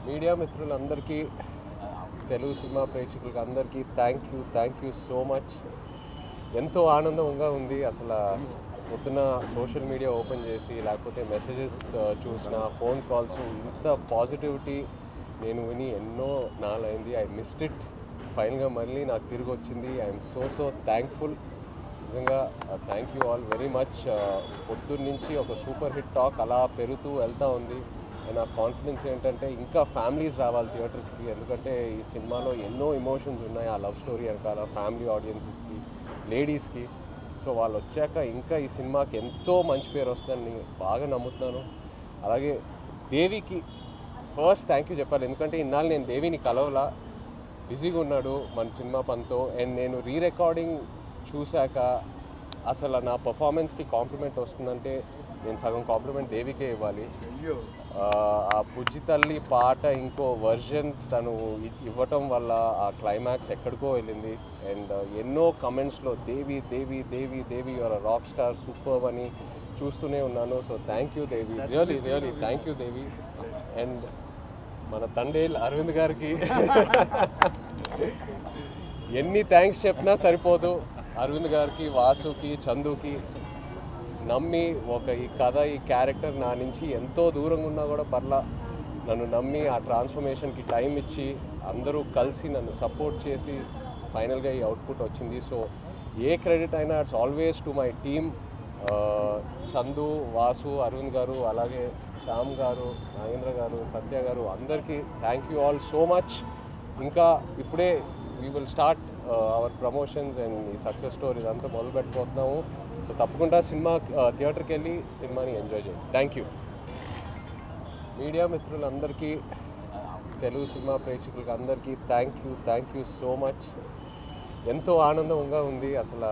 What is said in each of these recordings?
Media మిత్రులందరికీ, Telugu cinema ప్రేక్షకులకి అందరికీ థ్యాంక్ యూ సో మచ్. ఎంతో ఆనందంగా ఉంది. అసలు పొద్దున సోషల్ మీడియా ఓపెన్ చేసి లేకపోతే మెసేజెస్ చూసిన, ఫోన్ కాల్స్, ఇంత పాజిటివిటీ నేను విని ఎన్నో నాలైంది. I missed it. ఫైనల్గా మళ్ళీ నాకు తిరిగి వచ్చింది. I'm so thankful. నిజంగా thank you all very much. పొద్దున్న నుంచి ఒక సూపర్ హిట్ టాక్ అలా పెరుగుతూ వెళ్తూ ఉంది. నా కాన్ఫిడెన్స్ ఏంటంటే ఇంకా ఫ్యామిలీస్ రావాలి థియేటర్స్కి, ఎందుకంటే ఈ సినిమాలో ఎన్నో ఎమోషన్స్ ఉన్నాయి. ఆ లవ్ స్టోరీ వెనకాల ఫ్యామిలీ ఆడియన్సెస్కి, లేడీస్కి. సో వాళ్ళు వచ్చాక ఇంకా ఈ సినిమాకి ఎంతో మంచి పేరు వస్తుందని బాగా నమ్ముతున్నాను. అలాగే దేవికి ఫస్ట్ థ్యాంక్ యూ చెప్పాలి, ఎందుకంటే ఇన్నాళ్ళు నేను దేవిని కలవలా, బిజీగా ఉన్నాడు మన సినిమా పనితో. అండ్ నేను రికార్డింగ్ చూశాక అసలు నా పర్ఫార్మెన్స్కి కాంప్లిమెంట్ వస్తుందంటే నేను సగం కాంప్లిమెంట్ దేవికే ఇవ్వాలి. ఆ బుజ్జి తల్లి పాట ఇంకో వర్జన్ తను ఇవ్వటం వల్ల ఆ క్లైమాక్స్ ఎక్కడికో వెళ్ళింది. అండ్ ఎన్నో కమెంట్స్లో దేవి దేవి దేవి దేవి యువర్ రాక్ స్టార్, సూపర్ అని చూస్తూనే ఉన్నాను. So thank you Devi, really thank you Devi. And మన తండేల్ అరవింద్ గారికి ఎన్ని థ్యాంక్స్ చెప్పినా సరిపోదు. అరవింద్ గారికి, వాసుకి, చందుకి నమ్మి ఈ కథ, ఈ క్యారెక్టర్ నా నుంచి ఎంతో దూరంగా ఉన్నా కూడా పర్లా నన్ను నమ్మి ఆ ట్రాన్స్ఫర్మేషన్కి టైం ఇచ్చి అందరూ కలిసి నన్ను సపోర్ట్ చేసి ఫైనల్గా ఈ అవుట్పుట్ వచ్చింది. సో ఏ క్రెడిట్ అయినా it's always to my team. Chandu, Vasu, Aravind garu, అలాగే శ్యామ్ గారు, నాగేంద్ర గారు, సత్య గారు, అందరికీ thank you all so much. ఇంకా ఇప్పుడే we will start our promotions and ఈ సక్సెస్ స్టోరీ ఇదంతా మొదలు పెట్టిపోతున్నాము. సో తప్పకుండా సినిమా థియేటర్కి వెళ్ళి సినిమాని ఎంజాయ్ చేయండి. Thank you. మీడియా మిత్రులందరికీ, తెలుగు సినిమా ప్రేక్షకులకి అందరికీ థ్యాంక్ యూ సో మచ్. ఎంతో ఆనందంగా ఉంది. అసలు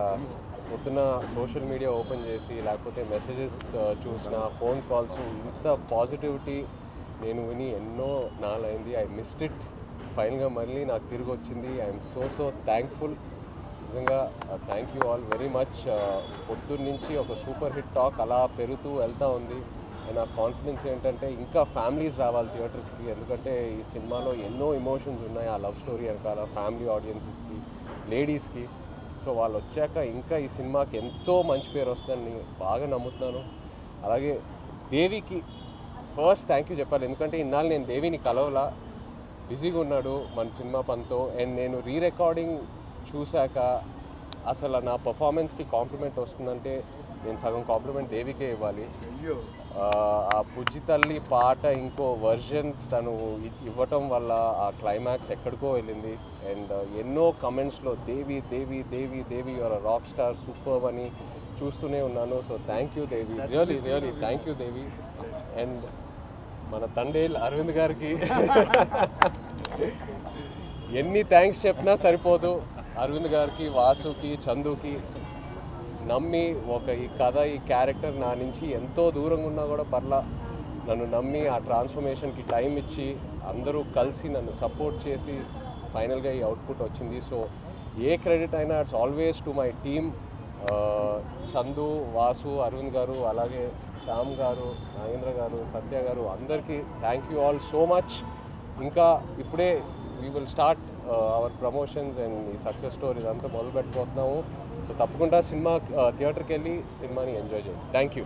పొద్దున సోషల్ మీడియా ఓపెన్ చేసి లేకపోతే మెసేజెస్ చూసిన, ఫోన్ కాల్స్, ఇంత పాజిటివిటీ నేను విని ఎన్నో నాలైంది. I missed it. ఫైనల్గా మళ్ళీ నాకు తిరిగి వచ్చింది. I'm so thankful. నిజంగా thank you all very much. పొద్దున్న నుంచి ఒక సూపర్ హిట్ టాక్ అలా పెరుగుతూ వెళ్తూ ఉంది. నా కాన్ఫిడెన్స్ ఏంటంటే ఇంకా ఫ్యామిలీస్ రావాలి థియేటర్స్కి, ఎందుకంటే ఈ సినిమాలో ఎన్నో ఎమోషన్స్ ఉన్నాయి. ఆ లవ్ స్టోరీ వెనకాల ఫ్యామిలీ ఆడియన్సెస్కి, లేడీస్కి. సో వాళ్ళు వచ్చాక ఇంకా ఈ సినిమాకి ఎంతో మంచి పేరు వస్తుందని బాగా నమ్ముతున్నాను. అలాగే దేవికి ఫస్ట్ థ్యాంక్ యూ చెప్పాలి, ఎందుకంటే ఇన్నాళ్ళు నేను దేవిని కలవలా, బిజీగా ఉన్నాడు మన సినిమా పనితో. అండ్ నేను రికార్డింగ్ చూశాక అసలు నా పర్ఫార్మెన్స్కి కాంప్లిమెంట్ వస్తుందంటే నేను సగం కాంప్లిమెంట్ దేవికే ఇవ్వాలి. ఆ బుజ్జి తల్లి పాట ఇంకో వర్జన్ తను ఇవ్వటం వల్ల ఆ క్లైమాక్స్ ఎక్కడికో వెళ్ళింది. అండ్ ఎన్నో కమెంట్స్లో దేవి దేవి దేవి దేవి యువర్ రాక్ స్టార్, సూపర్ అని చూస్తూనే ఉన్నాను. So thank you Devi, really thank you Devi. And మన తండేల్ అరవింద్ గారికి ఎన్ని థ్యాంక్స్ చెప్పినా సరిపోదు. అరవింద్ గారికి, వాసుకి, చందుకి నమ్మి ఈ కథ, ఈ క్యారెక్టర్ నా నుంచి ఎంతో దూరంగా ఉన్నా కూడా పర్లా నన్ను నమ్మి ఆ ట్రాన్స్ఫర్మేషన్కి టైం ఇచ్చి అందరూ కలిసి నన్ను సపోర్ట్ చేసి ఫైనల్గా ఈ అవుట్పుట్ వచ్చింది. సో ఏ క్రెడిట్ అయినా it's always to my team. Chandu, Vasu, Aravind garu, అలాగే శ్యామ్ గారు, నాగేంద్ర గారు, సత్య గారు, అందరికీ thank you all so much. ఇంకా ఇప్పుడే we will start our promotions and ఈ సక్సెస్ స్టోరీ ఇదంతా మొదలు పెట్టిపోతున్నాము. సో తప్పకుండా సినిమా థియేటర్కి వెళ్ళి సినిమాని ఎంజాయ్ చేయండి. Thank you.